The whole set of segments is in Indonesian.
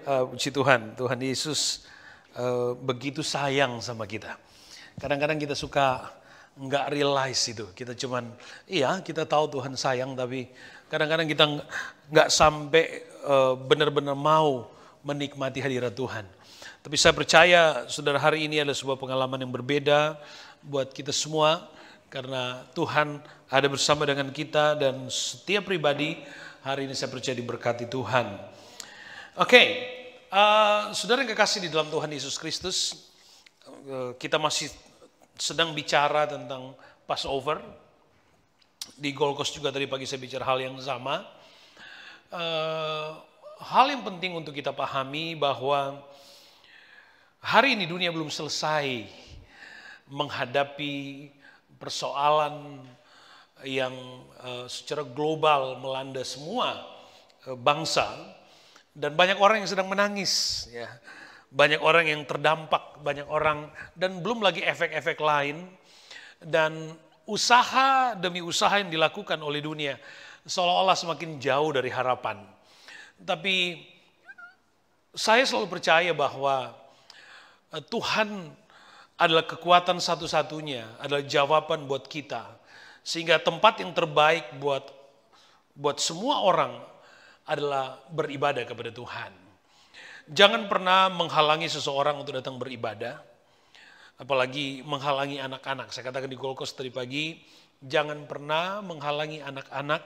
Puji Tuhan, Tuhan Yesus begitu sayang sama kita. Kadang-kadang kita suka nggak realize itu. Kita cuman, iya kita tahu Tuhan sayang, tapi kadang-kadang kita nggak sampai benar-benar mau menikmati hadirat Tuhan. Tapi saya percaya saudara, hari ini adalah sebuah pengalaman yang berbeda buat kita semua. Karena Tuhan ada bersama dengan kita dan setiap pribadi hari ini saya percaya diberkati Tuhan. Oke, saudara yang kekasih di dalam Tuhan Yesus Kristus, kita masih sedang bicara tentang Passover. Di Gold Coast juga tadi pagi saya bicara hal yang sama. Hal yang penting untuk kita pahami bahwa hari ini dunia belum selesai menghadapi persoalan yang secara global melanda semua bangsa. Dan banyak orang yang sedang menangis, ya. Banyak orang yang terdampak, banyak orang, dan belum lagi efek-efek lain. Dan usaha demi usaha yang dilakukan oleh dunia seolah-olah semakin jauh dari harapan. Tapi saya selalu percaya bahwa Tuhan adalah kekuatan satu-satunya, adalah jawaban buat kita. Sehingga tempat yang terbaik buat semua orang adalah beribadah kepada Tuhan. Jangan pernah menghalangi seseorang untuk datang beribadah, apalagi menghalangi anak-anak. Saya katakan di Gold Coast tadi pagi, jangan pernah menghalangi anak-anak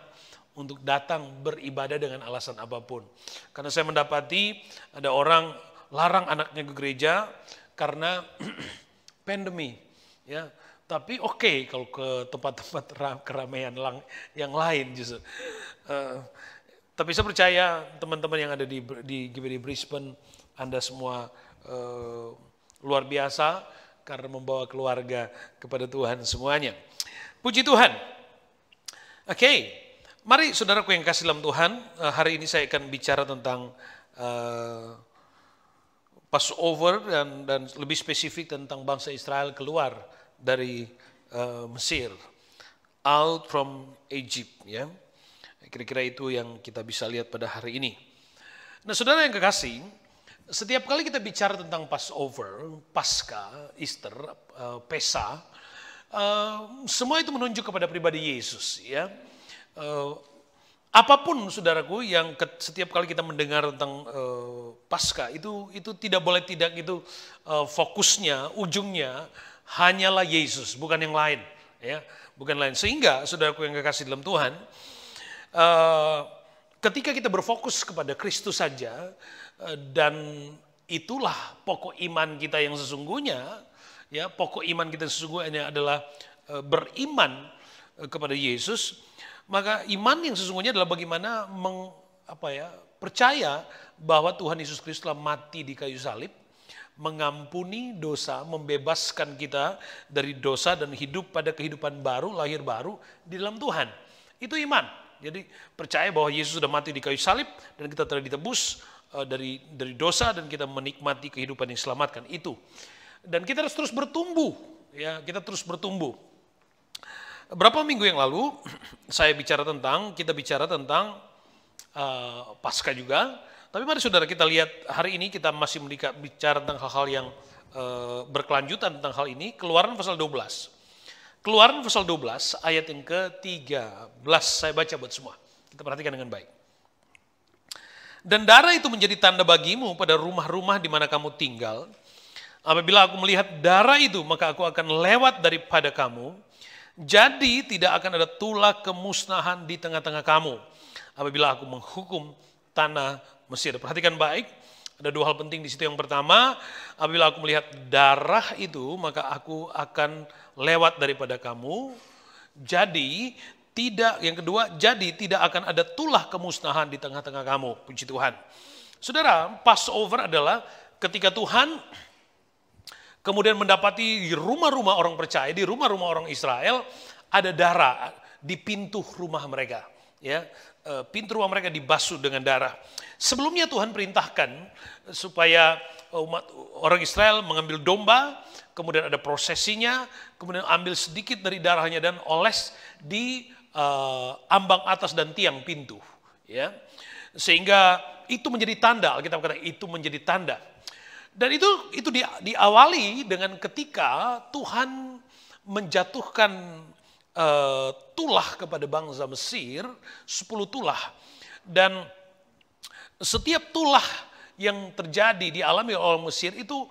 untuk datang beribadah dengan alasan apapun. Karena saya mendapati ada orang larang anaknya ke gereja karena pandemi, ya. Tapi oke, kalau ke tempat-tempat keramaian yang lain justru. Tapi saya percaya teman-teman yang ada di GBD Brisbane, Anda semua luar biasa karena membawa keluarga kepada Tuhan semuanya. Puji Tuhan. Oke, mari saudaraku yang kasih dalam Tuhan, hari ini saya akan bicara tentang Passover dan lebih spesifik tentang bangsa Israel keluar dari Mesir, out from Egypt, ya. Kira-kira itu yang kita bisa lihat pada hari ini. Nah, saudara yang kekasih, setiap kali kita bicara tentang Passover, Paskah, Easter, Pesa, semua itu menunjuk kepada pribadi Yesus, ya. Apapun saudaraku yang setiap kali kita mendengar tentang Paskah itu tidak boleh tidak itu fokusnya, ujungnya hanyalah Yesus, bukan yang lain, ya, bukan lain. Sehingga saudaraku yang kekasih dalam Tuhan, ketika kita berfokus kepada Kristus saja, dan itulah pokok iman kita yang sesungguhnya, ya, pokok iman kita sesungguhnya adalah beriman kepada Yesus, maka iman yang sesungguhnya adalah bagaimana percaya bahwa Tuhan Yesus Kristus telah mati di kayu salib, mengampuni dosa, membebaskan kita dari dosa dan hidup pada kehidupan baru, lahir baru di dalam Tuhan. Itu iman. Jadi percaya bahwa Yesus sudah mati di kayu salib dan kita telah ditebus dari dosa dan kita menikmati kehidupan yang diselamatkan itu. Dan kita harus terus bertumbuh, ya, kita terus bertumbuh. Berapa minggu yang lalu kita bicara tentang Paskah juga. Tapi mari saudara kita lihat hari ini kita masih bicara tentang hal-hal yang berkelanjutan tentang hal ini. Keluaran pasal 12. Keluaran pasal 12 ayat yang ke-13, saya baca buat semua. Kita perhatikan dengan baik. Dan darah itu menjadi tanda bagimu pada rumah-rumah di mana kamu tinggal. Apabila aku melihat darah itu, maka aku akan lewat daripada kamu. Jadi tidak akan ada tulah kemusnahan di tengah-tengah kamu. Apabila aku menghukum tanah Mesir. Perhatikan baik. Ada dua hal penting di situ. Yang pertama, apabila aku melihat darah itu, maka aku akan lewat daripada kamu. Jadi yang kedua, jadi tidak akan ada tulah kemusnahan di tengah-tengah kamu. Puji Tuhan. Saudara, Passover adalah ketika Tuhan kemudian mendapati di rumah-rumah orang percaya, di rumah-rumah orang Israel ada darah di pintu rumah mereka, ya. Pintu rumah mereka dibasuh dengan darah. Sebelumnya Tuhan perintahkan supaya umat orang Israel mengambil domba, kemudian ada prosesinya, kemudian ambil sedikit dari darahnya dan oles di ambang atas dan tiang pintu, ya. Sehingga itu menjadi tanda, Alkitab kata itu menjadi tanda. Dan itu diawali dengan ketika Tuhan menjatuhkan tulah kepada bangsa Mesir, 10 tulah. Dan setiap tulah yang terjadi dialami oleh orang Mesir itu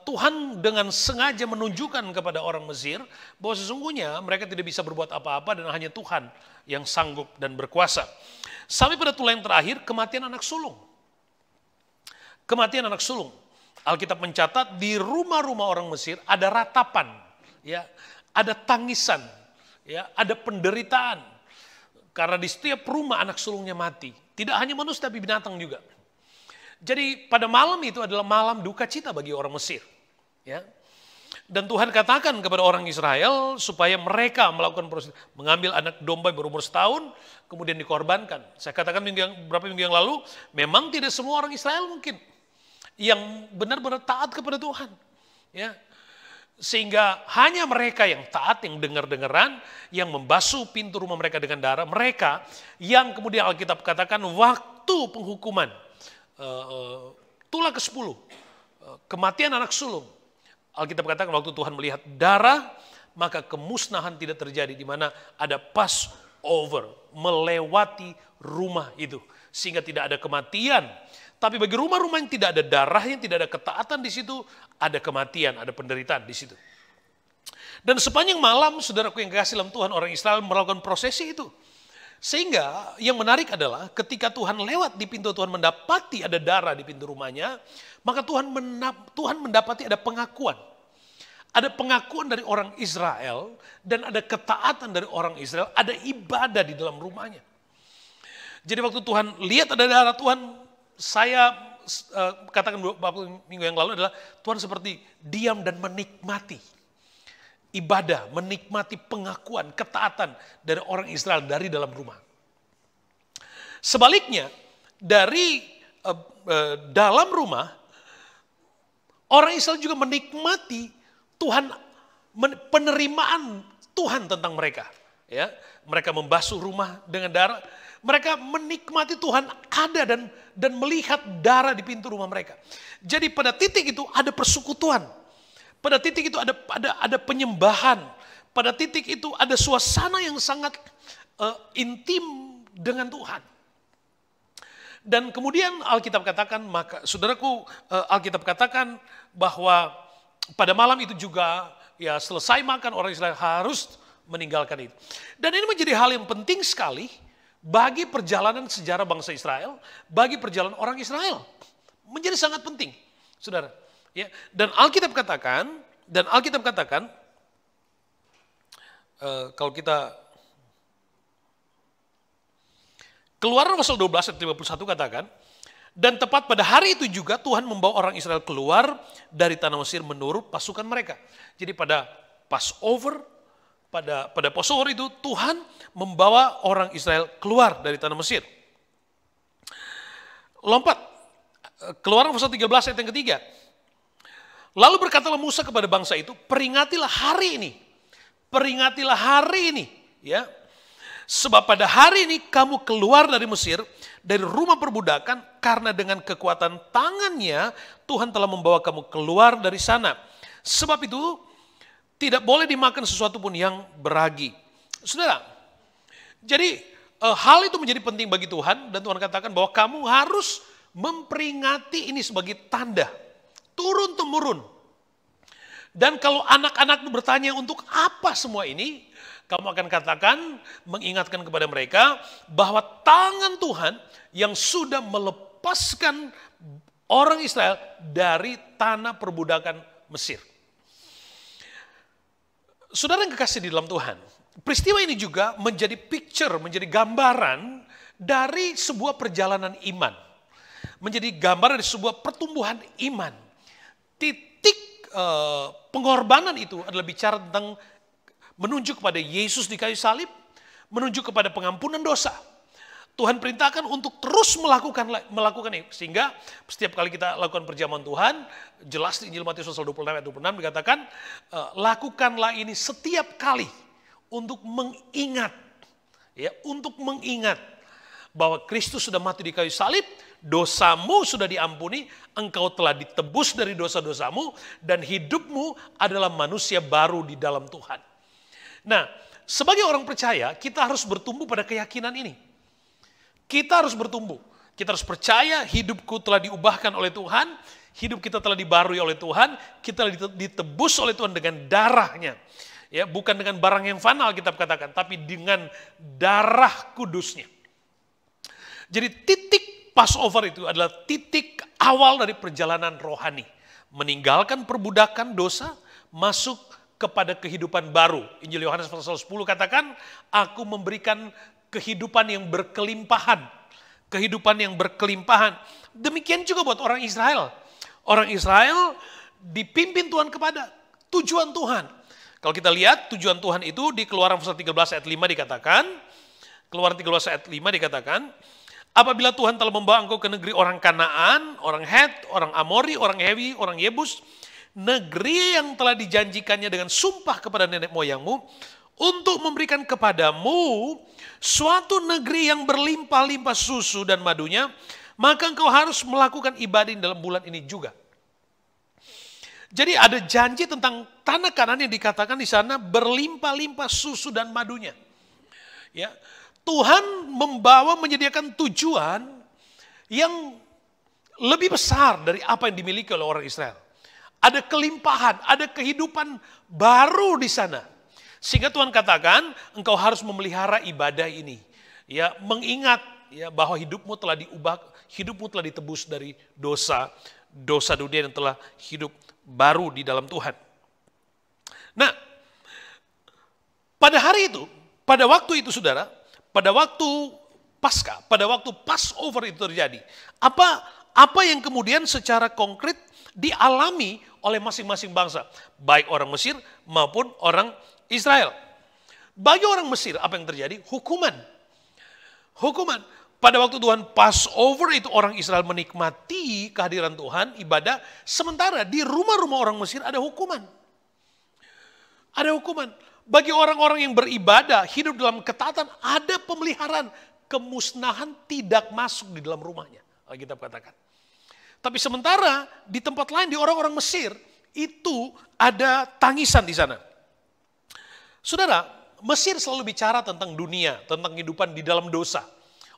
Tuhan dengan sengaja menunjukkan kepada orang Mesir bahwa sesungguhnya mereka tidak bisa berbuat apa-apa dan hanya Tuhan yang sanggup dan berkuasa. Sampai pada tulah yang terakhir, kematian anak sulung. Kematian anak sulung. Alkitab mencatat di rumah-rumah orang Mesir ada ratapan, ya, ada tangisan, ya, ada penderitaan. Karena di setiap rumah anak sulungnya mati. Tidak hanya manusia tapi binatang juga. Jadi pada malam itu adalah malam duka cita bagi orang Mesir. Ya. Dan Tuhan katakan kepada orang Israel supaya mereka melakukan proses mengambil anak domba berumur setahun kemudian dikorbankan. Saya katakan beberapa minggu yang lalu, memang tidak semua orang Israel mungkin yang benar-benar taat kepada Tuhan. Ya. Sehingga hanya mereka yang taat, yang dengar-dengaran, yang membasuh pintu rumah mereka dengan darah, mereka yang kemudian Alkitab katakan waktu penghukuman, tulah ke-10, kematian anak sulung. Alkitab katakan waktu Tuhan melihat darah, maka kemusnahan tidak terjadi di mana ada Passover melewati rumah itu. Sehingga tidak ada kematian. Tapi bagi rumah-rumah yang tidak ada darahnya, tidak ada ketaatan di situ, ada kematian, ada penderitaan di situ. Dan sepanjang malam, saudaraku yang kasih dalam Tuhan, orang Israel melakukan prosesi itu. Sehingga yang menarik adalah ketika Tuhan lewat di pintu, Tuhan mendapati ada darah di pintu rumahnya, maka Tuhan mendapati ada pengakuan. Ada pengakuan dari orang Israel dan ada ketaatan dari orang Israel, ada ibadah di dalam rumahnya. Jadi waktu Tuhan lihat ada darah, Tuhan, saya katakan beberapa minggu yang lalu adalah Tuhan seperti diam dan menikmati ibadah, menikmati pengakuan, ketaatan dari orang Israel dari dalam rumah. Sebaliknya, dari dalam rumah, orang Israel juga menikmati Tuhan, penerimaan Tuhan tentang mereka. Ya, mereka membasuh rumah dengan darah. Mereka menikmati Tuhan ada dan melihat darah di pintu rumah mereka. Jadi pada titik itu ada persekutuan. Pada titik itu ada penyembahan. Pada titik itu ada suasana yang sangat intim dengan Tuhan. Dan kemudian Alkitab katakan, maka saudaraku, Alkitab katakan bahwa pada malam itu juga ya selesai makan orang Israel harus meninggalkan itu. Dan ini menjadi hal yang penting sekali bagi perjalanan sejarah bangsa Israel, bagi perjalanan orang Israel. Menjadi sangat penting, saudara. Ya, dan Alkitab katakan, kalau kita Keluaran pasal 12 ayat 51 katakan, dan tepat pada hari itu juga Tuhan membawa orang Israel keluar dari tanah Mesir menurut pasukan mereka. Jadi pada Passover, pada Passover itu Tuhan membawa orang Israel keluar dari tanah Mesir. Lompat, Keluaran pasal 13 ayat yang ketiga. Lalu berkatalah Musa kepada bangsa itu, peringatilah hari ini, ya. Sebab pada hari ini kamu keluar dari Mesir, dari rumah perbudakan, karena dengan kekuatan tangannya Tuhan telah membawa kamu keluar dari sana. Sebab itu tidak boleh dimakan sesuatu pun yang beragi. Saudara, jadi hal itu menjadi penting bagi Tuhan, dan Tuhan katakan bahwa kamu harus memperingati ini sebagai tanda turun-temurun. Dan kalau anak-anak bertanya untuk apa semua ini, kamu akan katakan, mengingatkan kepada mereka bahwa tangan Tuhan yang sudah melepaskan orang Israel dari tanah perbudakan Mesir. Saudara yang kekasih di dalam Tuhan, peristiwa ini juga menjadi picture, menjadi gambaran dari sebuah perjalanan iman. Menjadi gambaran dari sebuah pertumbuhan iman. Titik pengorbanan itu adalah bicara tentang menunjuk kepada Yesus di kayu salib, menunjuk kepada pengampunan dosa. Tuhan perintahkan untuk terus melakukan itu. Sehingga setiap kali kita lakukan perjamuan Tuhan, jelas di Injil Matius pasal 26 ayat 26 dikatakan, lakukanlah ini setiap kali untuk mengingat, ya, untuk mengingat bahwa Kristus sudah mati di kayu salib dosamu sudah diampuni, engkau telah ditebus dari dosa-dosamu, dan hidupmu adalah manusia baru di dalam Tuhan. Nah, sebagai orang percaya, kita harus bertumbuh pada keyakinan ini. Kita harus bertumbuh. Kita harus percaya hidupku telah diubahkan oleh Tuhan, hidup kita telah dibarui oleh Tuhan, kita ditebus oleh Tuhan dengan darahnya. Ya, bukan dengan barang yang fana Alkitab katakan, tapi dengan darah kudusnya. Jadi titik Passover itu adalah titik awal dari perjalanan rohani. Meninggalkan perbudakan dosa, masuk kepada kehidupan baru. Injil Yohanes pasal 10 katakan, aku memberikan kehidupan yang berkelimpahan. Kehidupan yang berkelimpahan. Demikian juga buat orang Israel. Orang Israel dipimpin Tuhan kepada tujuan Tuhan. Kalau kita lihat tujuan Tuhan itu di Keluaran pasal 13 ayat 5 dikatakan, Keluaran 13 ayat 5 dikatakan, apabila Tuhan telah membawa engkau ke negeri orang Kanaan, orang Het, orang Amori, orang Hewi, orang Yebus, negeri yang telah dijanjikannya dengan sumpah kepada nenek moyangmu, untuk memberikan kepadamu suatu negeri yang berlimpah-limpah susu dan madunya, maka engkau harus melakukan ibadah dalam bulan ini juga. Jadi ada janji tentang tanah Kanaan yang dikatakan di sana berlimpah-limpah susu dan madunya. Ya, Tuhan menyediakan tujuan yang lebih besar dari apa yang dimiliki oleh orang Israel. Ada kelimpahan, ada kehidupan baru di sana. Sehingga Tuhan katakan, engkau harus memelihara ibadah ini. Ya, mengingat ya bahwa hidupmu telah diubah, hidupmu telah ditebus dari dosa dunia yang telah hidup baru di dalam Tuhan. Nah, pada hari itu, pada waktu itu saudara, pada waktu Paskah, pada waktu Passover itu terjadi, apa yang kemudian secara konkret dialami oleh masing-masing bangsa, baik orang Mesir maupun orang Israel. Bagi orang Mesir apa yang terjadi? Hukuman. Pada waktu Tuhan Passover itu orang Israel menikmati kehadiran Tuhan, ibadah. Sementara di rumah-rumah orang Mesir ada hukuman. Ada hukuman. Bagi orang-orang yang beribadah, hidup dalam ketaatan, ada pemeliharaan. Kemusnahan tidak masuk di dalam rumahnya. Alkitab katakan. Tapi sementara di tempat lain, di orang-orang Mesir, itu ada tangisan di sana. Saudara, Mesir selalu bicara tentang dunia, tentang kehidupan di dalam dosa.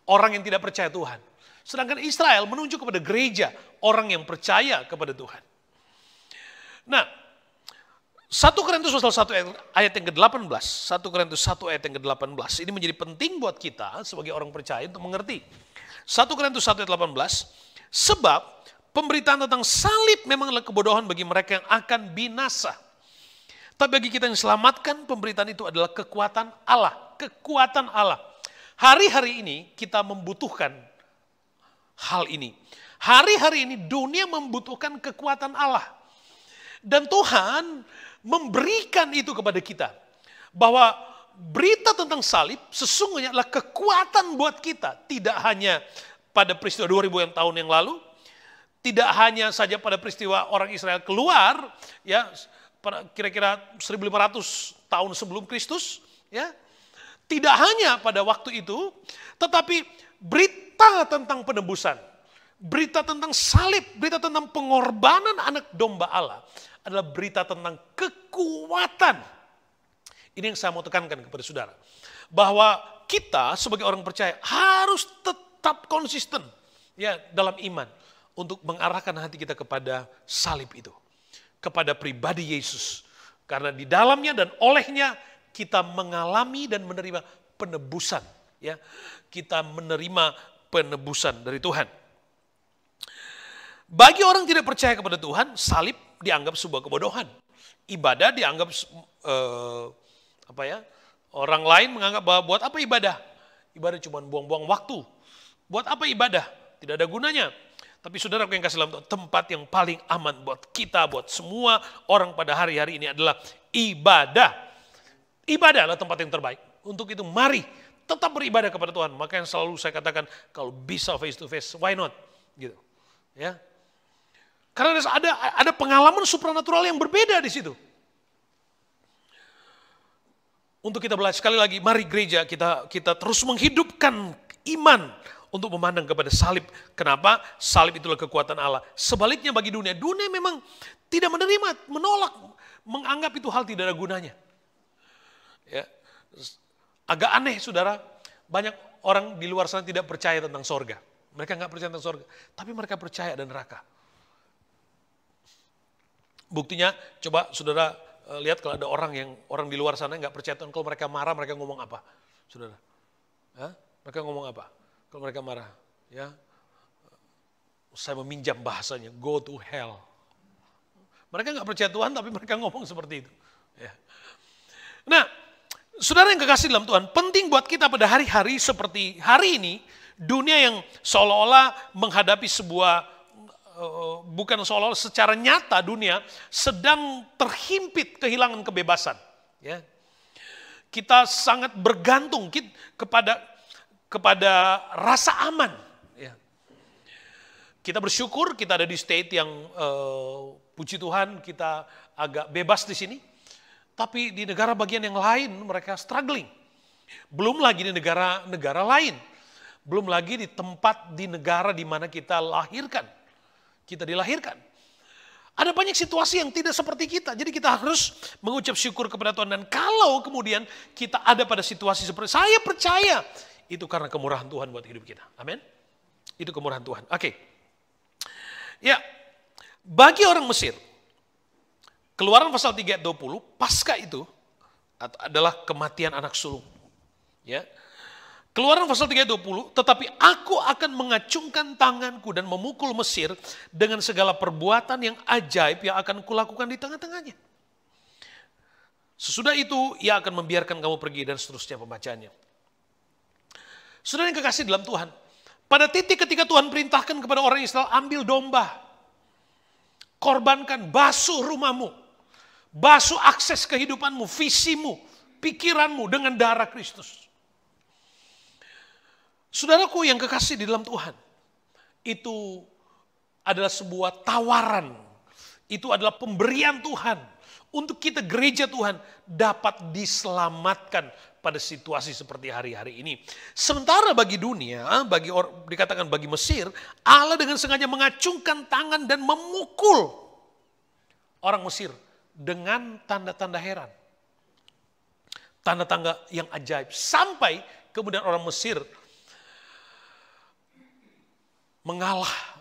Orang yang tidak percaya Tuhan. Sedangkan Israel menunjuk kepada gereja, orang yang percaya kepada Tuhan. Nah, 1 Korintus pasal 1 ayat yang ke-18, 1 Korintus 1 ayat yang ke-18, ini menjadi penting buat kita sebagai orang percaya untuk mengerti. 1 Korintus 1 ayat 18, sebab pemberitaan tentang salib memanglah kebodohan bagi mereka yang akan binasa. Tapi bagi kita yang selamatkan, pemberitaan itu adalah kekuatan Allah. Kekuatan Allah. Hari-hari ini kita membutuhkan hal ini. Hari-hari ini dunia membutuhkan kekuatan Allah. Dan Tuhan memberikan itu kepada kita. Bahwa berita tentang salib sesungguhnya adalah kekuatan buat kita. Tidak hanya pada peristiwa 2000 tahun yang lalu. Tidak hanya saja pada peristiwa orang Israel keluar. Ya, kira-kira 1500 tahun sebelum Kristus. Ya. Tidak hanya pada waktu itu, tetapi berita tentang penebusan, berita tentang salib, berita tentang pengorbanan anak domba Allah adalah berita tentang kekuatan. Ini yang saya mau tekankan kepada saudara. Bahwa kita sebagai orang percaya harus tetap konsisten ya dalam iman untuk mengarahkan hati kita kepada salib itu. Kepada pribadi Yesus. Karena di dalamnya dan olehnya kita mengalami dan menerima penebusan, ya. Kita menerima penebusan dari Tuhan. Bagi orang tidak percaya kepada Tuhan, salib dianggap sebuah kebodohan. Ibadah dianggap orang lain menganggap bahwa buat apa ibadah? Ibadah cuma buang-buang waktu. Buat apa ibadah? Tidak ada gunanya. Tapi saudaraku yang kasih dalam tempat yang paling aman buat kita, buat semua orang pada hari-hari ini adalah ibadah. Ibadah adalah tempat yang terbaik. Untuk itu mari tetap beribadah kepada Tuhan. Maka yang selalu saya katakan kalau bisa face to face, why not? Gitu. Ya. Karena ada pengalaman supranatural yang berbeda di situ. Untuk kita belajar sekali lagi, mari gereja kita terus menghidupkan iman untuk memandang kepada salib. Kenapa? Salib itulah kekuatan Allah. Sebaliknya bagi dunia, dunia memang tidak menerima, menolak, menganggap itu hal tidak ada gunanya. Ya. Agak aneh saudara, banyak orang di luar sana tidak percaya tentang sorga. Mereka nggak percaya tentang sorga, tapi mereka percaya ada neraka. Buktinya, coba saudara lihat kalau ada orang di luar sana nggak percaya Tuhan, kalau mereka marah mereka ngomong apa, saudara? Hah? Mereka ngomong apa? Kalau mereka marah, ya, saya meminjam bahasanya, go to hell. Mereka nggak percaya Tuhan, tapi mereka ngomong seperti itu. Ya. Nah, saudara yang kekasih dalam Tuhan, penting buat kita pada hari-hari seperti hari ini, dunia yang seolah-olah menghadapi sebuah bukan seolah-olah secara nyata dunia sedang terhimpit kehilangan kebebasan. Ya. Kita sangat bergantung kepada rasa aman. Ya. Kita bersyukur kita ada di state yang puji Tuhan kita agak bebas di sini. Tapi di negara bagian yang lain mereka struggling. Belum lagi di negara-negara lain. Belum lagi di tempat di negara di mana kita dilahirkan. Ada banyak situasi yang tidak seperti kita. Jadi kita harus mengucap syukur kepada Tuhan. Dan kalau kemudian kita ada pada situasi seperti saya percaya itu karena kemurahan Tuhan buat hidup kita. Amin. Itu kemurahan Tuhan. Oke. Ya. Bagi orang Mesir, Keluaran pasal 3 ayat 20, Paskah itu adalah kematian anak sulung. Ya. Keluaran pasal 3 ayat 20, tetapi aku akan mengacungkan tanganku dan memukul Mesir dengan segala perbuatan yang ajaib yang akan kulakukan di tengah-tengahnya. Sesudah itu ia akan membiarkan kamu pergi dan seterusnya pembacaannya. Saudara yang kekasih dalam Tuhan, pada titik ketika Tuhan perintahkan kepada orang Israel, ambil domba, korbankan, basuh rumahmu, basuh akses kehidupanmu, visimu, pikiranmu dengan darah Kristus. Saudaraku yang kekasih di dalam Tuhan, itu adalah sebuah tawaran, itu adalah pemberian Tuhan untuk kita gereja Tuhan dapat diselamatkan pada situasi seperti hari-hari ini. Sementara bagi dunia, dikatakan bagi Mesir, Allah dengan sengaja mengacungkan tangan dan memukul orang Mesir dengan tanda-tanda heran. Tanda-tanda yang ajaib. Sampai kemudian orang Mesir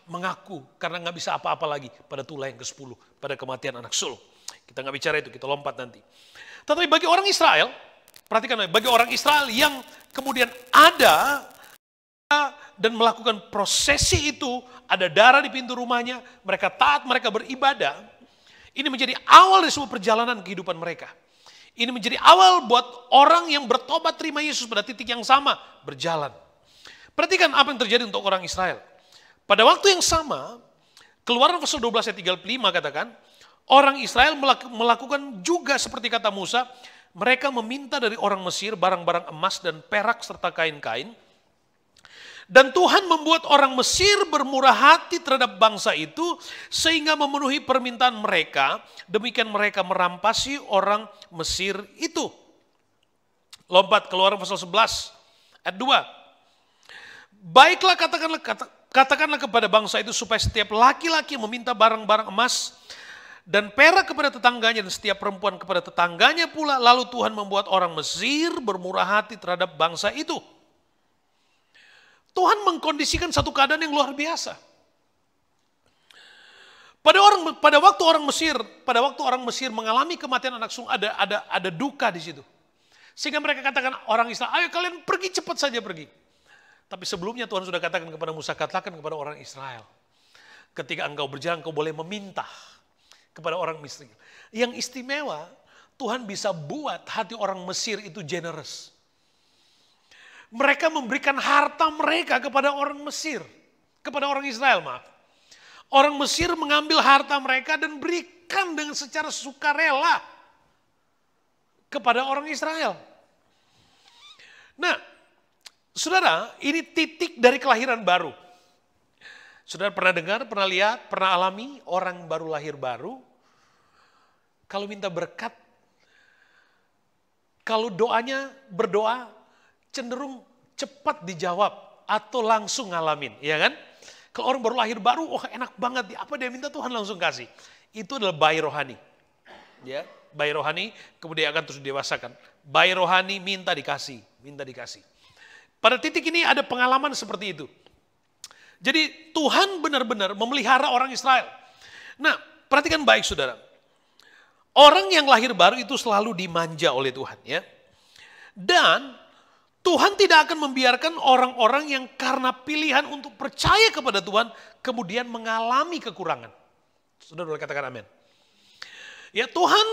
mengaku karena nggak bisa apa-apa lagi pada tulah yang ke-10, pada kematian anak sulung. Kita nggak bicara itu, kita lompat nanti. Tetapi bagi orang Israel, perhatikan, bagi orang Israel yang kemudian ada dan melakukan prosesi itu, ada darah di pintu rumahnya, mereka taat, mereka beribadah, ini menjadi awal dari sebuah perjalanan kehidupan mereka. Ini menjadi awal buat orang yang bertobat terima Yesus pada titik yang sama, berjalan. Perhatikan apa yang terjadi untuk orang Israel. Pada waktu yang sama, Keluaran pasal 12 ayat 35 katakan, orang Israel melakukan juga seperti kata Musa, mereka meminta dari orang Mesir barang-barang emas dan perak serta kain-kain. Dan Tuhan membuat orang Mesir bermurah hati terhadap bangsa itu sehingga memenuhi permintaan mereka. Demikian mereka merampasi orang Mesir itu. Lompat Keluaran pasal 11 ayat 2. Baiklah katakanlah kepada bangsa itu supaya setiap laki-laki meminta barang-barang emas dan perak kepada tetangganya dan setiap perempuan kepada tetangganya pula. Lalu Tuhan membuat orang Mesir bermurah hati terhadap bangsa itu. Tuhan mengkondisikan satu keadaan yang luar biasa. Pada waktu orang Mesir mengalami kematian anak sulung, ada duka di situ. Sehingga mereka katakan orang Israel, ayo kalian pergi, cepat saja pergi. Tapi sebelumnya Tuhan sudah katakan kepada Musa, katakan kepada orang Israel, ketika engkau berjalan, engkau boleh meminta kepada orang Mesir. Yang istimewa, Tuhan bisa buat hati orang Mesir itu generous. Mereka memberikan harta mereka kepada orang Mesir, kepada orang Israel, maaf. Orang Mesir mengambil harta mereka dan berikan dengan secara sukarela kepada orang Israel. Nah, saudara, ini titik dari kelahiran baru. Saudara pernah dengar, pernah lihat, pernah alami orang baru lahir baru, kalau minta berkat, kalau berdoa cenderung cepat dijawab atau langsung ngalamin, ya kan? Kalau orang baru lahir baru, oh enak banget, apa dia minta Tuhan langsung kasih. Itu adalah bayi rohani. Ya, bayi rohani kemudian akan terus didewasakan. Bayi rohani minta dikasih, minta dikasih. Pada titik ini ada pengalaman seperti itu. Jadi Tuhan benar-benar memelihara orang Israel. Nah, perhatikan baik saudara. Orang yang lahir baru itu selalu dimanja oleh Tuhan, ya. Dan Tuhan tidak akan membiarkan orang-orang yang karena pilihan untuk percaya kepada Tuhan kemudian mengalami kekurangan. Saudara boleh katakan amin. Ya, Tuhan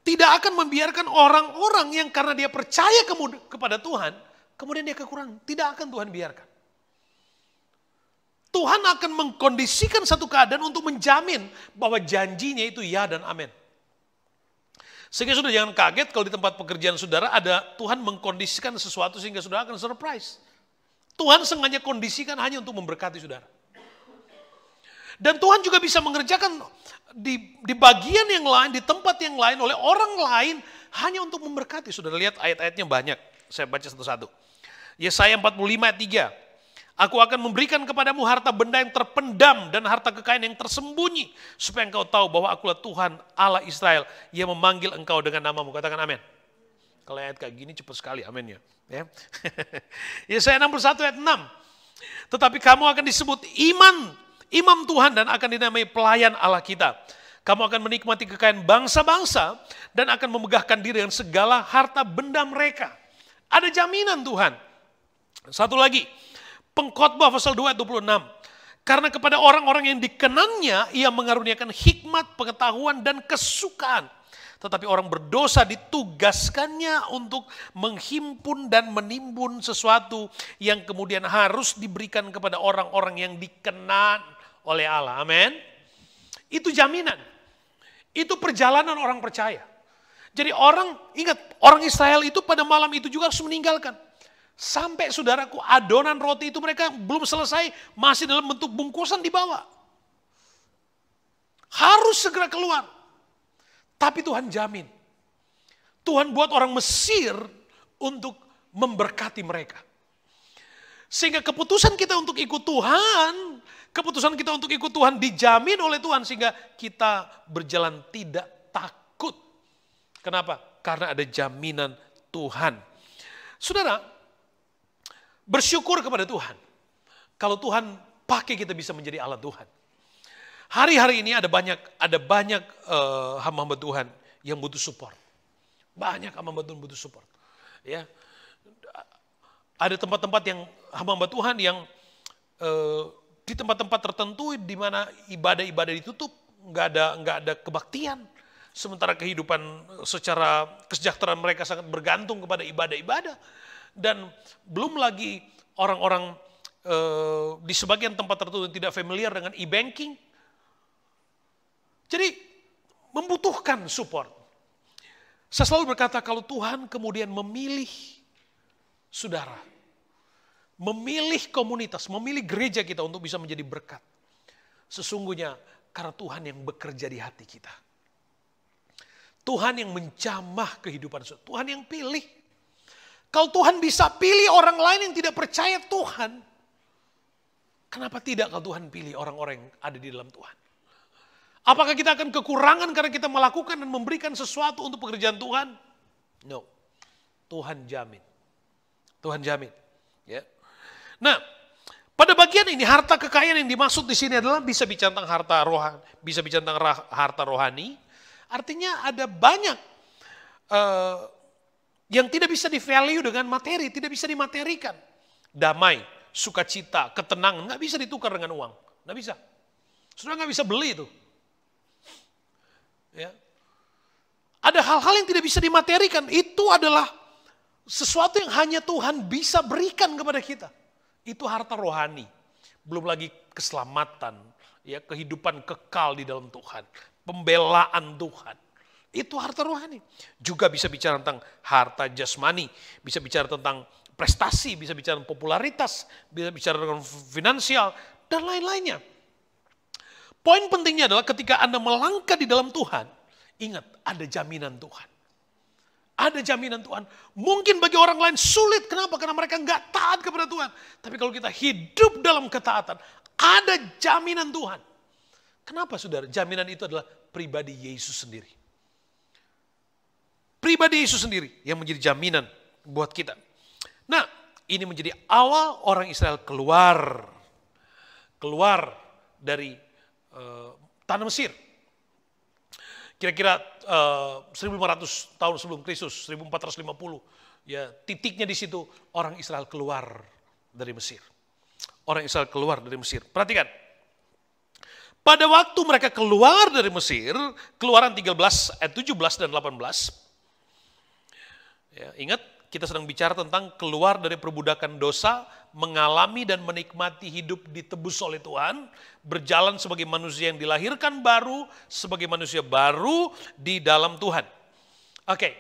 tidak akan membiarkan orang-orang yang karena dia percaya kepada Tuhan kemudian dia kekurangan. Tidak akan Tuhan biarkan. Tuhan akan mengkondisikan satu keadaan untuk menjamin bahwa janjinya itu ya dan amin. Sehingga saudara jangan kaget kalau di tempat pekerjaan saudara ada Tuhan mengkondisikan sesuatu sehingga saudara akan surprise. Tuhan sengaja kondisikan hanya untuk memberkati saudara. Dan Tuhan juga bisa mengerjakan di bagian yang lain, di tempat yang lain, oleh orang lain hanya untuk memberkati. Saudara lihat ayat-ayatnya banyak. Saya baca satu-satu. Yesaya 45 ayat 3. Aku akan memberikan kepadamu harta benda yang terpendam dan harta kekayaan yang tersembunyi. Supaya engkau tahu bahwa akulah Tuhan Allah Israel yang memanggil engkau dengan namamu. Katakan amin. Kalau ayat kayak gini cepat sekali amin ya. Yesaya 61 ayat 6. Tetapi kamu akan disebut imam Tuhan dan akan dinamai pelayan Allah kita. Kamu akan menikmati kekayaan bangsa-bangsa dan akan memegahkan diri dengan segala harta benda mereka. Ada jaminan Tuhan. Satu lagi. Pengkhotbah pasal 2 ayat 26. Karena kepada orang-orang yang dikenannya, ia mengaruniakan hikmat, pengetahuan, dan kesukaan. Tetapi orang berdosa ditugaskannya untuk menghimpun dan menimbun sesuatu yang kemudian harus diberikan kepada orang-orang yang dikenan oleh Allah. Amin. Itu jaminan. Itu perjalanan orang percaya. Jadi ingat, orang Israel itu pada malam itu juga harus meninggalkan. Sampai saudaraku adonan roti itu mereka belum selesai, masih dalam bentuk bungkusan dibawa. Harus segera keluar. Tapi Tuhan jamin. Tuhan buat orang Mesir untuk memberkati mereka. Sehingga keputusan kita untuk ikut Tuhan, keputusan kita untuk ikut Tuhan dijamin oleh Tuhan sehingga kita berjalan tidak takut. Kenapa? Karena ada jaminan Tuhan. Saudara, bersyukur kepada Tuhan. Kalau Tuhan pakai kita bisa menjadi alat Tuhan. Hari-hari ini ada banyak hamba-hamba Tuhan yang butuh support. Banyak hamba-hamba Tuhan butuh support. Ya, ada tempat-tempat yang hamba-hamba Tuhan yang di tempat-tempat tertentu di mana ibadah-ibadah ditutup, nggak ada kebaktian. Sementara kehidupan secara kesejahteraan mereka sangat bergantung kepada ibadah-ibadah. Dan belum lagi orang-orang di sebagian tempat tertentu yang tidak familiar dengan e-banking. Jadi membutuhkan support. Saya selalu berkata kalau Tuhan kemudian memilih saudara, memilih komunitas, memilih gereja kita untuk bisa menjadi berkat. Sesungguhnya karena Tuhan yang bekerja di hati kita. Tuhan yang menjamah kehidupan saudara. Tuhan yang pilih. Kalau Tuhan bisa pilih orang lain yang tidak percaya Tuhan, kenapa tidak kalau Tuhan pilih orang-orang yang ada di dalam Tuhan? Apakah kita akan kekurangan karena kita melakukan dan memberikan sesuatu untuk pekerjaan Tuhan? No. Tuhan jamin. Tuhan jamin. Ya. Nah, pada bagian ini harta kekayaan yang dimaksud di sini adalah bisa bicara tentang harta rohani, bisa bicara tentang harta rohani. Artinya ada banyak yang tidak bisa di-value dengan materi, tidak bisa dimaterikan. Damai, sukacita, ketenangan, nggak bisa ditukar dengan uang. Nggak bisa. Sudah nggak bisa beli itu. Ya. Ada hal-hal yang tidak bisa dimaterikan. Itu adalah sesuatu yang hanya Tuhan bisa berikan kepada kita. Itu harta rohani. Belum lagi keselamatan, ya, kehidupan kekal di dalam Tuhan. Pembelaan Tuhan. Itu harta rohani. Juga bisa bicara tentang harta jasmani. Bisa bicara tentang prestasi. Bisa bicara tentang popularitas. Bisa bicara tentang finansial. Dan lain-lainnya. Poin pentingnya adalah ketika Anda melangkah di dalam Tuhan. Ingat, ada jaminan Tuhan. Ada jaminan Tuhan. Mungkin bagi orang lain sulit. Kenapa? Karena mereka nggak taat kepada Tuhan. Tapi kalau kita hidup dalam ketaatan, ada jaminan Tuhan. Kenapa saudara? Jaminan itu adalah pribadi Yesus sendiri. Pribadi Yesus sendiri yang menjadi jaminan buat kita. Nah, ini menjadi awal orang Israel keluar dari tanah Mesir. Kira-kira 1500 tahun sebelum Kristus, 1450. Ya, titiknya di situ orang Israel keluar dari Mesir. Orang Israel keluar dari Mesir. Perhatikan. Pada waktu mereka keluar dari Mesir, Keluaran 13 ayat 17 dan 18. Ya, ingat, kita sedang bicara tentang keluar dari perbudakan dosa, mengalami dan menikmati hidup ditebus oleh Tuhan, berjalan sebagai manusia yang dilahirkan baru, sebagai manusia baru di dalam Tuhan. Oke,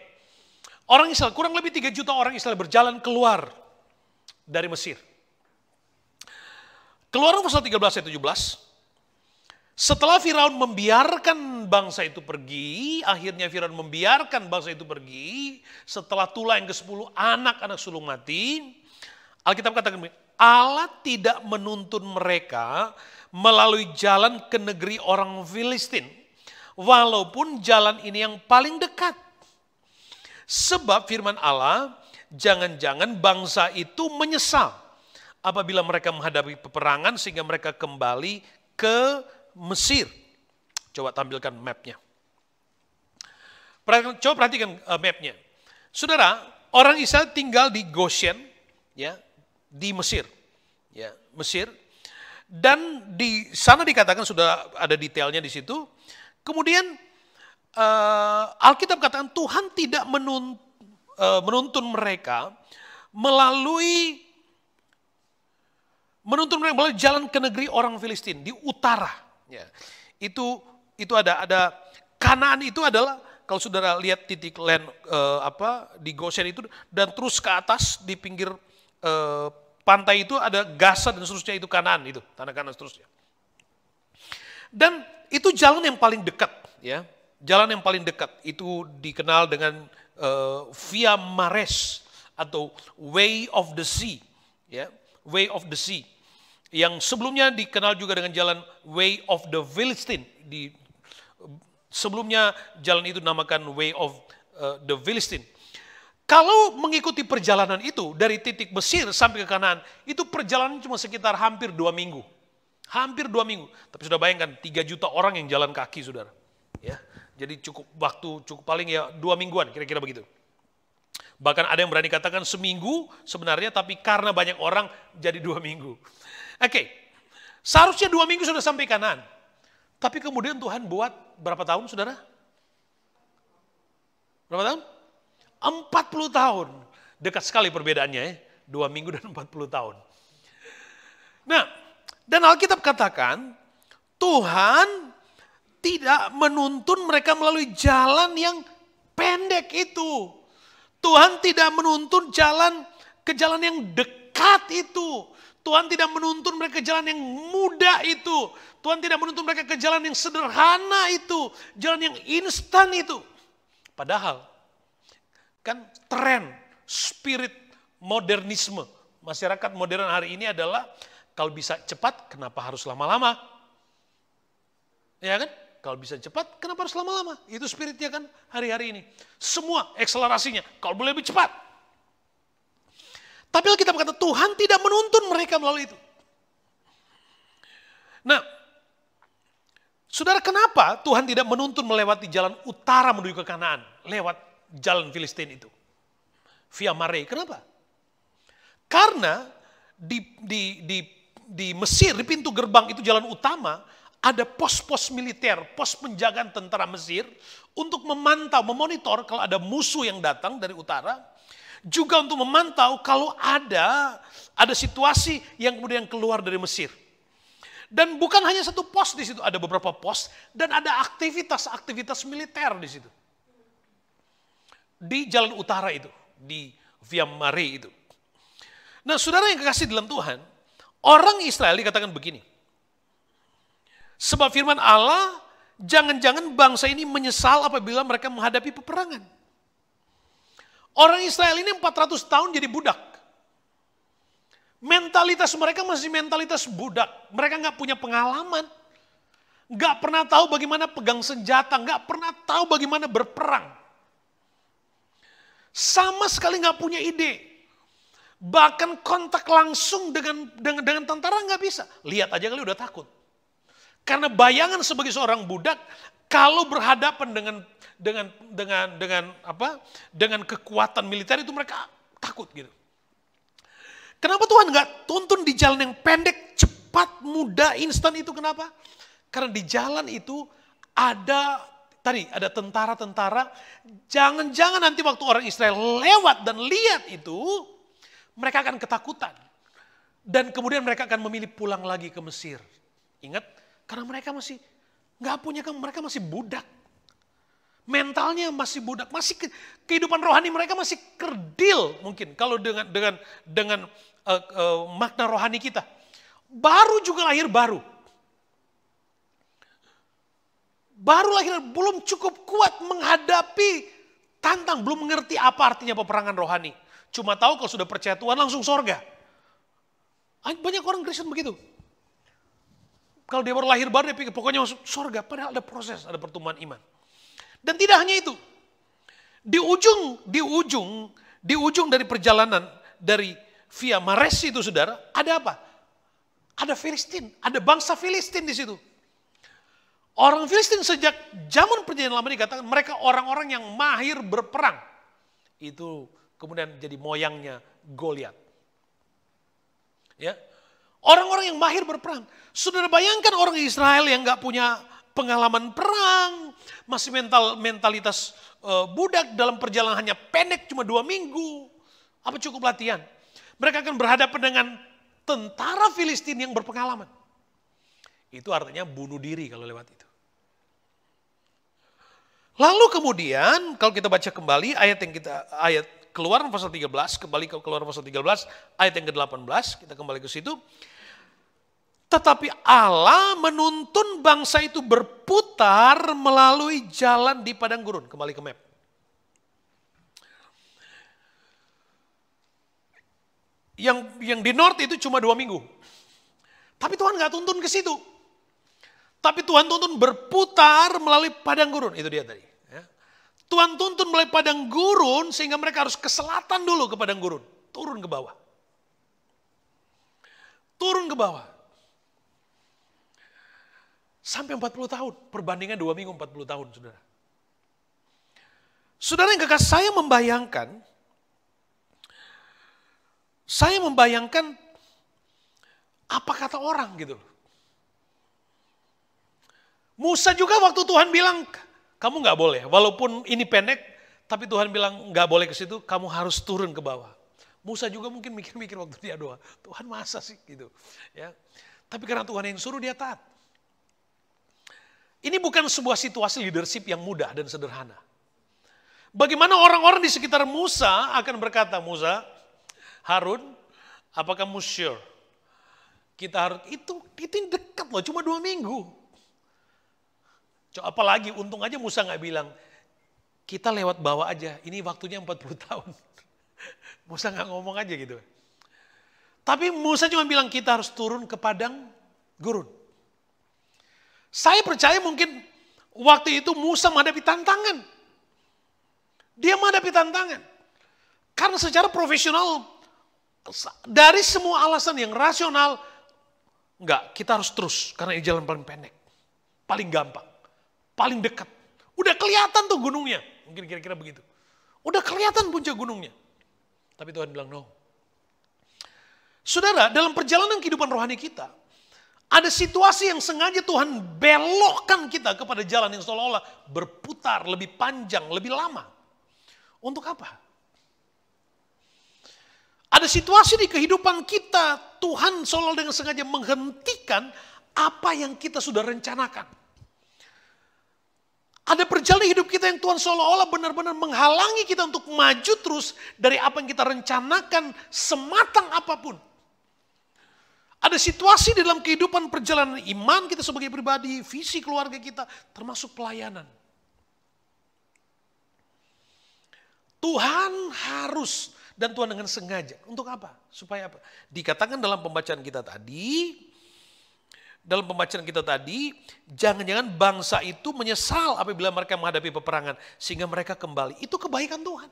orang Israel, kurang lebih 3 juta orang Israel berjalan keluar dari Mesir. Keluaran pasal 13 ayat 17, setelah Firaun membiarkan bangsa itu pergi, akhirnya Firaun membiarkan bangsa itu pergi, setelah Tula yang ke-10 anak-anak sulung mati, Alkitab katakan, Allah tidak menuntun mereka melalui jalan ke negeri orang Filistin, walaupun jalan ini yang paling dekat. Sebab firman Allah, jangan-jangan bangsa itu menyesal apabila mereka menghadapi peperangan sehingga mereka kembali ke Mesir. Coba tampilkan mapnya. Coba perhatikan mapnya. Saudara, orang Israel tinggal di Goshen, ya, di Mesir, ya, Mesir. Dan di sana dikatakan sudah ada detailnya di situ. Kemudian Alkitab katakan Tuhan tidak menuntun mereka melalui jalan ke negeri orang Filistin di utara. Ya, itu ada Kanaan itu adalah kalau saudara lihat titik land di Goshen itu dan terus ke atas di pinggir pantai itu ada Gaza dan seterusnya, itu Kanaan, itu tanah Kanaan seterusnya. Dan itu jalan yang paling dekat, ya, jalan yang paling dekat itu dikenal dengan Via Maris atau Way of the Sea, ya, Way of the Sea. Yang sebelumnya dikenal juga dengan jalan Way of the Philistine. Sebelumnya jalan itu dinamakan Way of the Philistine. Kalau mengikuti perjalanan itu dari titik Mesir sampai ke Kanaan, itu perjalanan cuma sekitar hampir 2 minggu. Hampir 2 minggu. Tapi sudah bayangkan 3 juta orang yang jalan kaki, saudara. Ya, jadi cukup paling ya 2 mingguan, kira-kira begitu. Bahkan ada yang berani katakan seminggu sebenarnya, tapi karena banyak orang jadi 2 minggu. Oke, seharusnya 2 minggu sudah sampai Kanaan. Tapi kemudian Tuhan buat berapa tahun, saudara? Berapa tahun? 40 tahun. Dekat sekali perbedaannya, ya. 2 minggu dan 40 tahun. Nah, dan Alkitab katakan, Tuhan tidak menuntun mereka melalui jalan yang pendek itu. Tuhan tidak menuntun ke jalan yang dekat itu. Tuhan tidak menuntun mereka ke jalan yang mudah itu. Tuhan tidak menuntun mereka ke jalan yang sederhana itu. Jalan yang instan itu. Padahal, kan tren, spirit modernisme. Masyarakat modern hari ini adalah, kalau bisa cepat, kenapa harus lama-lama? Ya kan? Kalau bisa cepat, kenapa harus lama-lama? Itu spiritnya kan hari-hari ini. Semua akselerasinya, kalau boleh lebih cepat. Tapi Alkitab berkata Tuhan tidak menuntun mereka melalui itu. Nah, saudara, kenapa Tuhan tidak menuntun melewati jalan utara menuju ke Kanaan? Lewat jalan Filistin itu. Via Mare, kenapa? Karena di Mesir, di pintu gerbang itu jalan utama, ada pos-pos militer, pos penjagaan tentara Mesir untuk memantau, memonitor kalau ada musuh yang datang dari utara. Juga untuk memantau kalau ada situasi yang kemudian keluar dari Mesir. Dan bukan hanya satu pos di situ, ada beberapa pos dan ada aktivitas militer di situ. Di jalan utara itu, di Via Mare itu. Nah, saudara yang kekasih dalam Tuhan, orang Israel dikatakan begini. Sebab firman Allah, jangan-jangan bangsa ini menyesal apabila mereka menghadapi peperangan. Orang Israel ini 400 tahun jadi budak. Mentalitas mereka masih mentalitas budak. Mereka nggak punya pengalaman. Nggak pernah tahu bagaimana pegang senjata. Nggak pernah tahu bagaimana berperang. Sama sekali nggak punya ide. Bahkan kontak langsung dengan tentara nggak bisa. Lihat aja kali udah takut. Karena bayangan sebagai seorang budak, kalau berhadapan dengan kekuatan militer itu mereka takut gitu. Kenapa Tuhan nggak tuntun di jalan yang pendek, cepat, mudah, instan itu kenapa? Karena di jalan itu ada tentara-tentara. Jangan-jangan nanti waktu orang Israel lewat dan lihat itu, mereka akan ketakutan. Dan kemudian mereka akan memilih pulang lagi ke Mesir. Ingat, karena mereka masih nggak punya, mereka masih budak. Mentalnya masih budak, masih kehidupan rohani mereka masih kerdil mungkin kalau dengan makna rohani kita. Baru juga lahir baru. Baru lahir belum cukup kuat menghadapi tantang, belum mengerti apa artinya peperangan rohani. Cuma tahu kalau sudah percaya Tuhan langsung sorga. Banyak orang Kristen begitu. Kalau dia baru lahir baru dia pikir pokoknya masuk sorga, padahal ada proses, ada pertumbuhan iman. Dan tidak hanya itu. Di ujung dari perjalanan dari via Mares itu saudara, ada apa? Ada Filistin, ada bangsa Filistin di situ. Orang Filistin sejak zaman perjanjian lama dikatakan mereka orang-orang yang mahir berperang. Itu kemudian jadi moyangnya Goliat. Ya. Orang-orang yang mahir berperang. Saudara bayangkan orang Israel yang gak punya pengalaman perang, masih mentalitas budak dalam perjalanan hanya pendek cuma 2 minggu. Apa cukup latihan? Mereka akan berhadapan dengan tentara Filistin yang berpengalaman. Itu artinya bunuh diri kalau lewat itu. Lalu kemudian kalau kita baca kembali ayat Keluaran pasal 13, kembali ke Keluaran pasal 13 ayat yang ke-18, kita kembali ke situ. Tetapi Allah menuntun bangsa itu berputar melalui jalan di padang gurun. Kembali ke map. Yang di north itu cuma 2 minggu. Tapi Tuhan gak tuntun ke situ. Tapi Tuhan tuntun berputar melalui padang gurun. Itu dia tadi. Ya. Tuhan tuntun melalui padang gurun sehingga mereka harus ke selatan dulu ke padang gurun. Turun ke bawah. Turun ke bawah. Sampai 40 tahun. Perbandingan 2 minggu 40 tahun, saudara. Saudara yang kekasih, saya membayangkan apa kata orang gitu. Musa juga waktu Tuhan bilang, kamu gak boleh. Walaupun ini pendek, tapi Tuhan bilang gak boleh ke situ, kamu harus turun ke bawah. Musa juga mungkin mikir-mikir waktu dia doa, Tuhan masa sih gitu. Ya. Tapi karena Tuhan yang suruh dia taat. Ini bukan sebuah situasi leadership yang mudah dan sederhana. Bagaimana orang-orang di sekitar Musa akan berkata, Musa, Harun, apakah kamu sure? Kita harus, itu dekat loh, cuma 2 minggu. Apalagi untung aja Musa gak bilang, kita lewat bawah aja, ini waktunya 40 tahun. Musa gak ngomong aja gitu. Tapi Musa cuma bilang kita harus turun ke padang gurun. Saya percaya mungkin waktu itu Musa menghadapi tantangan. Dia menghadapi tantangan. Karena secara profesional, dari semua alasan yang rasional, enggak, kita harus terus. Karena ini jalan paling pendek. Paling gampang. Paling dekat. Udah kelihatan tuh gunungnya. Mungkin kira-kira begitu. Udah kelihatan puncak gunungnya. Tapi Tuhan bilang no. Saudara, dalam perjalanan kehidupan rohani kita, ada situasi yang sengaja Tuhan belokkan kita kepada jalan yang seolah-olah berputar lebih panjang, lebih lama. Untuk apa? Ada situasi di kehidupan kita, Tuhan seolah dengan sengaja menghentikan apa yang kita sudah rencanakan. Ada perjalanan hidup kita yang Tuhan seolah-olah benar-benar menghalangi kita untuk maju terus dari apa yang kita rencanakan sematang apapun. Ada situasi di dalam kehidupan perjalanan iman kita sebagai pribadi, visi keluarga kita, termasuk pelayanan. Tuhan harus, dan Tuhan dengan sengaja. Untuk apa? Supaya apa? Dikatakan dalam pembacaan kita tadi, jangan-jangan bangsa itu menyesal apabila mereka menghadapi peperangan, sehingga mereka kembali. Itu kebaikan Tuhan.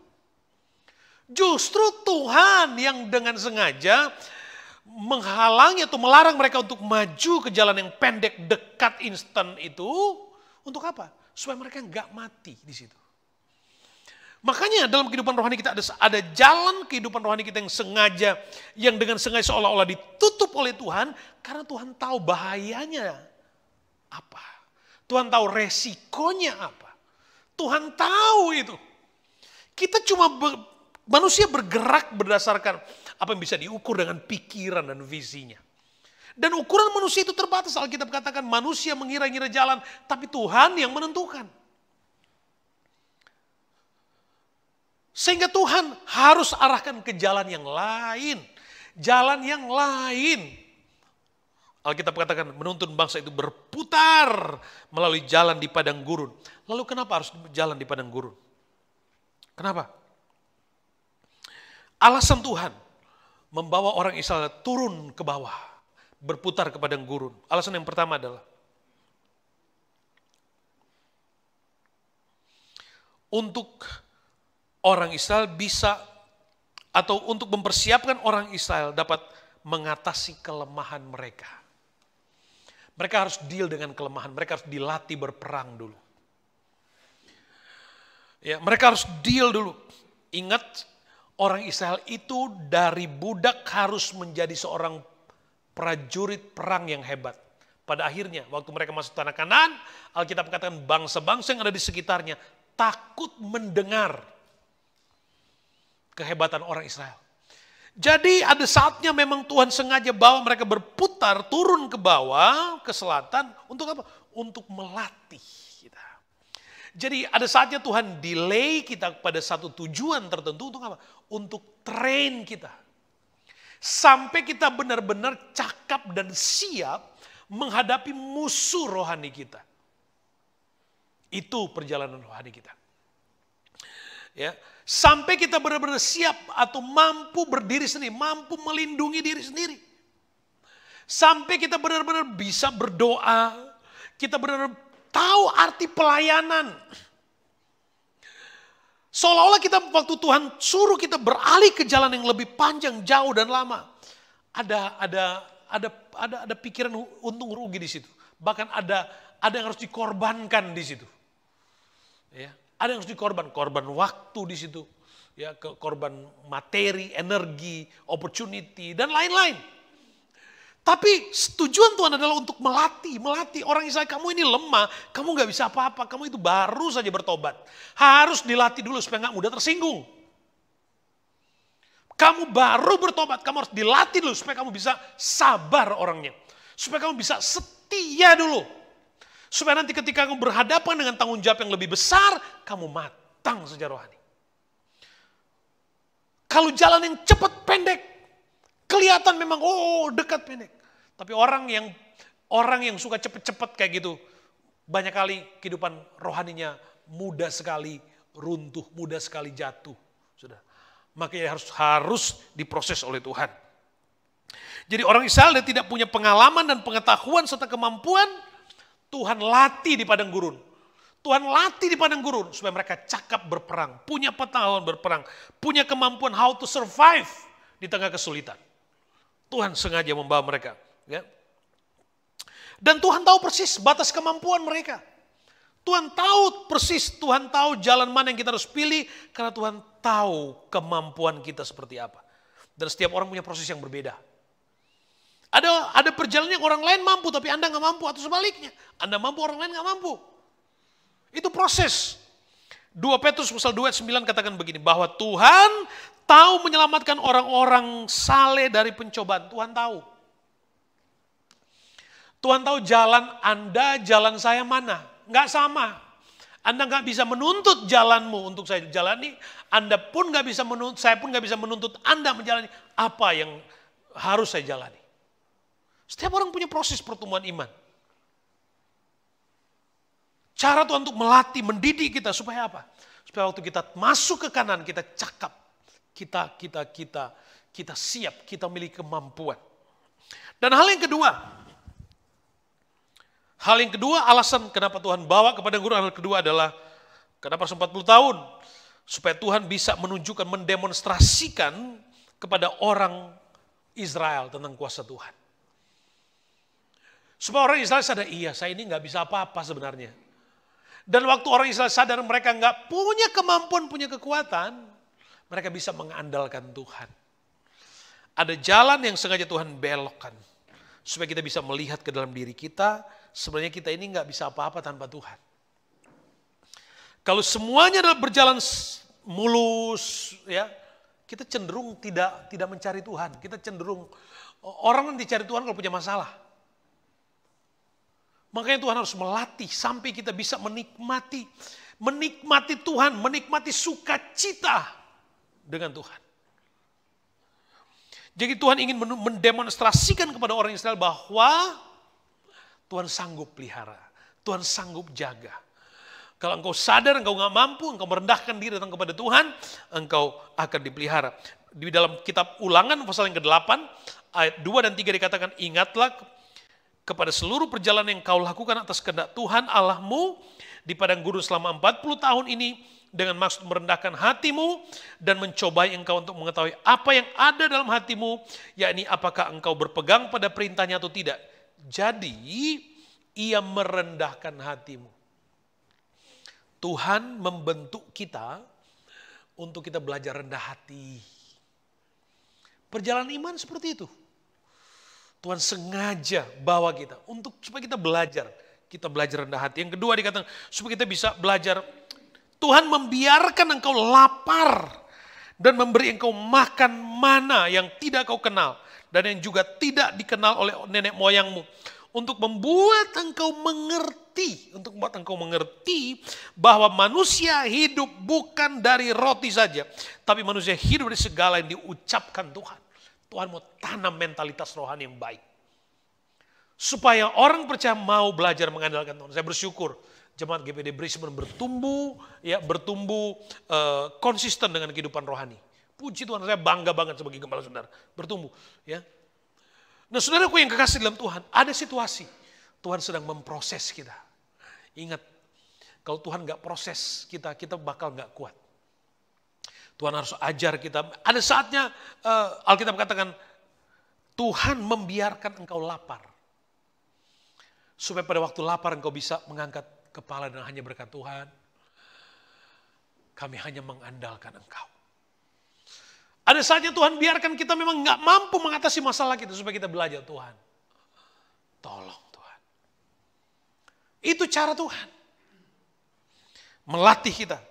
Justru Tuhan yang dengan sengaja menghalangi atau melarang mereka untuk maju ke jalan yang pendek, dekat, instan itu. Untuk apa? Supaya mereka nggak mati di situ. Makanya dalam kehidupan rohani kita ada jalan kehidupan rohani kita yang dengan sengaja seolah-olah ditutup oleh Tuhan, karena Tuhan tahu bahayanya apa. Tuhan tahu resikonya apa. Tuhan tahu itu. Kita manusia bergerak berdasarkan apa yang bisa diukur dengan pikiran dan visinya. Dan ukuran manusia itu terbatas. Alkitab katakan manusia mengira-ngira jalan, tapi Tuhan yang menentukan. Sehingga Tuhan harus arahkan ke jalan yang lain. Jalan yang lain. Alkitab katakan menuntun bangsa itu berputar melalui jalan di padang gurun. Lalu kenapa harus jalan di padang gurun? Kenapa? Alasan Tuhan membawa orang Israel turun ke bawah, berputar ke padang gurun. Alasan yang pertama adalah untuk orang Israel bisa, atau untuk mempersiapkan orang Israel dapat mengatasi kelemahan mereka. Mereka harus deal dengan kelemahan, mereka harus dilatih berperang dulu. Ya, mereka harus deal dulu. Ingat, orang Israel itu dari budak harus menjadi seorang prajurit perang yang hebat. Pada akhirnya, waktu mereka masuk tanah Kanaan, Alkitab katakan bangsa-bangsa yang ada di sekitarnya takut mendengar kehebatan orang Israel. Jadi ada saatnya memang Tuhan sengaja bawa mereka berputar, turun ke bawah, ke selatan. Untuk apa? Untuk melatih kita. Jadi ada saatnya Tuhan delay kita pada satu tujuan tertentu. Untuk apa? Untuk train kita. Sampai kita benar-benar cakap dan siap menghadapi musuh rohani kita. Itu perjalanan rohani kita. Ya, sampai kita benar-benar siap atau mampu berdiri sendiri, mampu melindungi diri sendiri. Sampai kita benar-benar bisa berdoa, kita benar-benar tahu arti pelayanan. Seolah-olah kita waktu Tuhan suruh kita beralih ke jalan yang lebih panjang, jauh dan lama. Ada pikiran untung rugi di situ. Bahkan ada yang harus dikorbankan di situ. Ya. Ada yang harus korban waktu di situ, ya, korban materi, energi, opportunity, dan lain-lain. Tapi tujuan Tuhan adalah untuk melatih orang Israel. Kamu ini lemah, kamu nggak bisa apa-apa, kamu itu baru saja bertobat. Harus dilatih dulu supaya nggak mudah tersinggung. Kamu baru bertobat, kamu harus dilatih dulu supaya kamu bisa sabar orangnya, supaya kamu bisa setia dulu. Supaya nanti ketika kamu berhadapan dengan tanggung jawab yang lebih besar, kamu matang secara rohani. Kalau jalan yang cepat pendek, kelihatan memang dekat pendek. Tapi orang yang suka cepat-cepat kayak gitu, banyak kali kehidupan rohaninya mudah sekali runtuh, mudah sekali jatuh. Sudah. Makanya harus diproses oleh Tuhan. Jadi orang Israel dia tidak punya pengalaman dan pengetahuan serta kemampuan. Tuhan latih di padang gurun. Tuhan latih di padang gurun supaya mereka cakap berperang, punya pengetahuan berperang, punya kemampuan how to survive di tengah kesulitan. Tuhan sengaja membawa mereka. Ya. Dan Tuhan tahu persis batas kemampuan mereka. Tuhan tahu persis, Tuhan tahu jalan mana yang kita harus pilih karena Tuhan tahu kemampuan kita seperti apa. Dan setiap orang punya proses yang berbeda. Ada perjalanan yang orang lain mampu tapi Anda nggak mampu, atau sebaliknya. Anda mampu, orang lain nggak mampu. Itu proses. 2 Petrus pasal 2 ayat 9 katakan begini, bahwa Tuhan tahu menyelamatkan orang-orang saleh dari pencobaan. Tuhan tahu. Tuhan tahu jalan Anda, jalan saya mana. Nggak sama. Anda nggak bisa menuntut jalanmu untuk saya jalani. Anda pun nggak bisa menuntut, saya pun nggak bisa menuntut Anda menjalani apa yang harus saya jalani. Setiap orang punya proses pertumbuhan iman. Cara Tuhan untuk melatih, mendidik kita supaya apa? Supaya waktu kita masuk ke kanan, kita cakap. Kita siap, kita memiliki kemampuan. Dan hal yang kedua, alasan kenapa Tuhan bawa kepada guru, hal kedua adalah kenapa 40 tahun. Supaya Tuhan bisa menunjukkan, mendemonstrasikan kepada orang Israel tentang kuasa Tuhan. Supaya orang Israel sadar, iya saya ini nggak bisa apa-apa sebenarnya. Dan waktu orang Israel sadar mereka nggak punya kemampuan, punya kekuatan, mereka bisa mengandalkan Tuhan. Ada jalan yang sengaja Tuhan belokkan. Supaya kita bisa melihat ke dalam diri kita, sebenarnya kita ini nggak bisa apa-apa tanpa Tuhan. Kalau semuanya berjalan mulus, ya, kita cenderung tidak mencari Tuhan. Kita cenderung, orang yang dicari Tuhan kalau punya masalah. Makanya Tuhan harus melatih sampai kita bisa menikmati Tuhan, menikmati sukacita dengan Tuhan. Jadi Tuhan ingin mendemonstrasikan kepada orang Israel bahwa Tuhan sanggup pelihara, Tuhan sanggup jaga. Kalau engkau sadar engkau nggak mampu, engkau merendahkan diri datang kepada Tuhan, engkau akan dipelihara. Di dalam kitab Ulangan pasal yang ke-8 ayat 2 dan 3 dikatakan, ingatlah kepada seluruh perjalanan yang kau lakukan atas kehendak Tuhan Allahmu di padang gurun selama 40 tahun ini dengan maksud merendahkan hatimu dan mencobai engkau untuk mengetahui apa yang ada dalam hatimu, yakni apakah engkau berpegang pada perintahnya atau tidak. Jadi ia merendahkan hatimu. Tuhan membentuk kita untuk kita belajar rendah hati. Perjalanan iman seperti itu. Tuhan sengaja bawa kita untuk supaya kita belajar rendah hati. Yang kedua dikatakan supaya kita bisa belajar. Tuhan membiarkan engkau lapar dan memberi engkau makan mana yang tidak kau kenal dan yang juga tidak dikenal oleh nenek moyangmu, untuk membuat engkau mengerti bahwa manusia hidup bukan dari roti saja, tapi manusia hidup dari segala yang diucapkan Tuhan. Tuhan mau tanam mentalitas rohani yang baik. Supaya orang percaya mau belajar mengandalkan Tuhan. Saya bersyukur jemaat GPD Brisbane bertumbuh konsisten dengan kehidupan rohani. Puji Tuhan, saya bangga banget sebagai gembala saudara. Bertumbuh. Ya. Nah saudaraku yang kekasih dalam Tuhan, ada situasi. Tuhan sedang memproses kita. Ingat, kalau Tuhan gak proses kita bakal gak kuat. Tuhan harus ajar kita. Ada saatnya Alkitab katakan, Tuhan membiarkan engkau lapar. Supaya pada waktu lapar engkau bisa mengangkat kepala dan hanya berkata, Tuhan, kami hanya mengandalkan engkau. Ada saatnya Tuhan biarkan kita memang gak mampu mengatasi masalah kita supaya kita belajar, Tuhan, tolong Tuhan. Itu cara Tuhan. Melatih kita.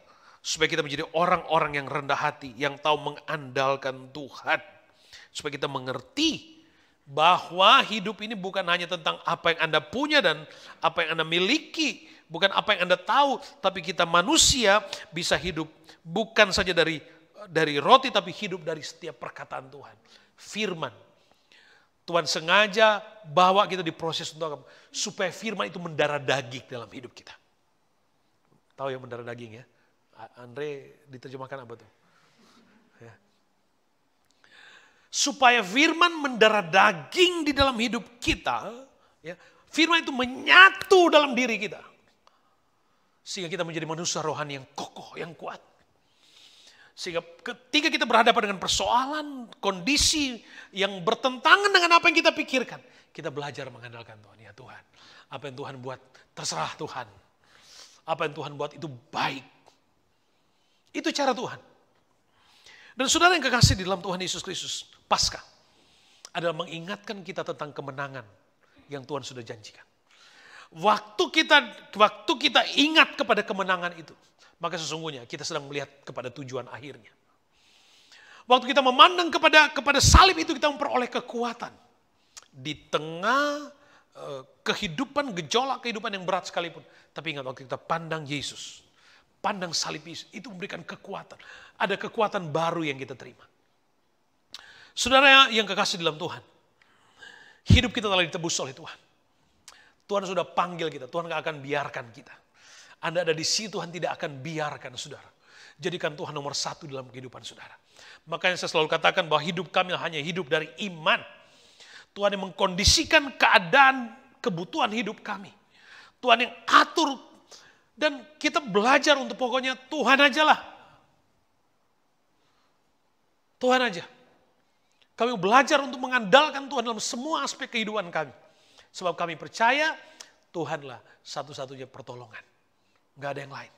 Supaya kita menjadi orang-orang yang rendah hati, yang tahu mengandalkan Tuhan. Supaya kita mengerti bahwa hidup ini bukan hanya tentang apa yang Anda punya dan apa yang Anda miliki. Bukan apa yang Anda tahu, tapi kita manusia bisa hidup bukan saja dari roti, tapi hidup dari setiap perkataan Tuhan. Firman. Tuhan sengaja bawa kita diproses untuk apa? Supaya firman itu mendarah daging dalam hidup kita. Tahu ya mendarah daging ya? Andre diterjemahkan apa tuh? Ya. Supaya firman mendarah daging di dalam hidup kita, ya, firman itu menyatu dalam diri kita. Sehingga kita menjadi manusia rohani yang kokoh, yang kuat. Sehingga ketika kita berhadapan dengan persoalan, kondisi yang bertentangan dengan apa yang kita pikirkan, kita belajar mengandalkan Tuhan. Ya Tuhan, apa yang Tuhan buat, terserah Tuhan. Apa yang Tuhan buat itu baik. Itu cara Tuhan. Dan saudara yang kekasih di dalam Tuhan Yesus Kristus, Paskah adalah mengingatkan kita tentang kemenangan yang Tuhan sudah janjikan. Waktu kita ingat kepada kemenangan itu, maka sesungguhnya kita sedang melihat kepada tujuan akhirnya. Waktu kita memandang kepada salib itu, kita memperoleh kekuatan. Di tengah kehidupan, gejolak kehidupan yang berat sekalipun. Tapi ingat, waktu kita pandang Yesus, pandang salib Yesus, itu memberikan kekuatan. Ada kekuatan baru yang kita terima. Saudara yang kekasih dalam Tuhan, hidup kita telah ditebus oleh Tuhan. Tuhan sudah panggil kita, Tuhan gak akan biarkan kita. Anda ada di sini, Tuhan tidak akan biarkan saudara. Jadikan Tuhan nomor satu dalam kehidupan saudara. Makanya saya selalu katakan bahwa hidup kami hanya hidup dari iman. Tuhan yang mengkondisikan keadaan, kebutuhan hidup kami. Tuhan yang atur, dan kita belajar untuk pokoknya Tuhan aja lah. Tuhan aja. Kami belajar untuk mengandalkan Tuhan dalam semua aspek kehidupan kami. Sebab kami percaya Tuhanlah satu-satunya pertolongan. Gak ada yang lain.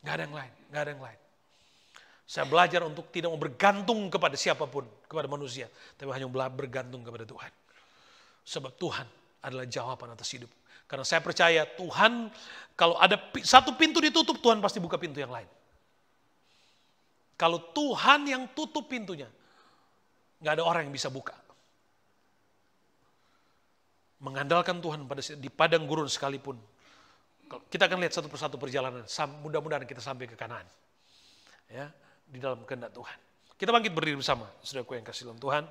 Gak ada yang lain. Gak ada yang lain. Saya belajar untuk tidak mau bergantung kepada siapapun, kepada manusia. Tapi hanya bergantung kepada Tuhan. Sebab Tuhan adalah jawaban atas hidup. Karena saya percaya Tuhan, kalau ada satu pintu ditutup, Tuhan pasti buka pintu yang lain. Kalau Tuhan yang tutup pintunya, gak ada orang yang bisa buka. Mengandalkan Tuhan di padang gurun sekalipun. Kita akan lihat satu persatu perjalanan. Mudah-mudahan kita sampai ke Kanaan. Ya, di dalam kehendak Tuhan. Kita bangkit berdiri bersama, saudaraku yang kasih dalam Tuhan.